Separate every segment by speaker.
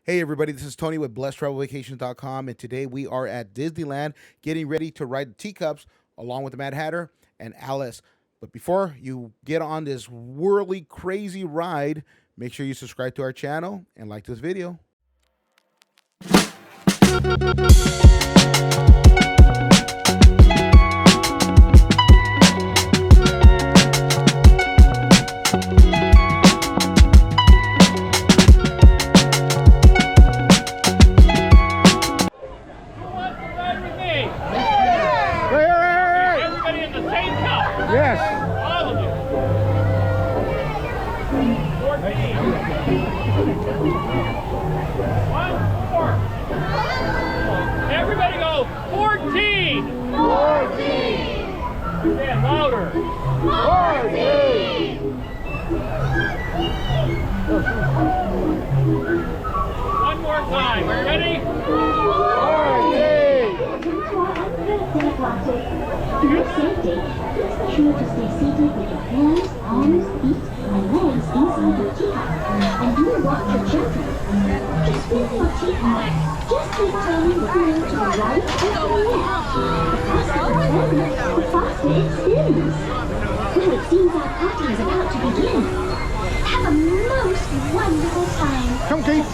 Speaker 1: Hey everybody, this is Tony with BlessedTravelVacations.com, and today we are at Disneyland getting ready to ride the teacups along with the Mad Hatter and Alice. But before you get on this whirly crazy ride, make sure you subscribe to our channel and like this video. Yes.
Speaker 2: All of you. 14. 1, 4. Everybody go. 14. 14. Stand louder. 14. One more time. Are you ready?
Speaker 1: 14.
Speaker 3: For your safety, please be sure to stay seated with your hands, arms, feet, and legs inside your teacup. And do watch your children. Just fill your teacup. Just keep turning the wheel to the right and to the left. The faster you turn it, the faster it spins. Well, it seems our party is about to begin. Have a most wonderful time.
Speaker 1: Come, Keith.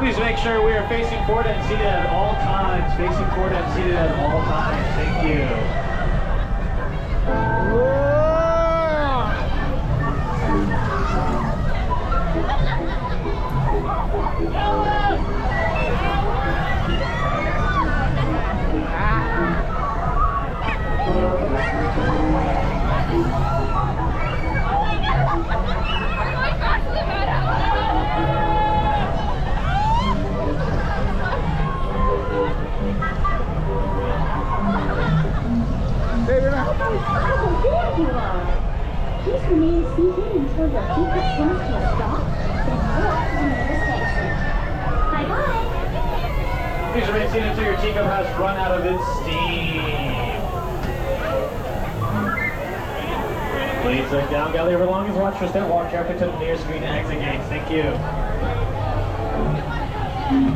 Speaker 2: Please make sure we are facing forward and seated at all times. Facing forward and seated at all times. Thank you.
Speaker 3: Oh, there you are. Please remain seated until your teacup comes to a stop, then walk to the nearest exit. Bye-bye.
Speaker 2: Please remain seated until your teacup has run out of its steam. Please look down, galley over long as watch for step. Walk carefully to the nearest green exit gates. Thank you.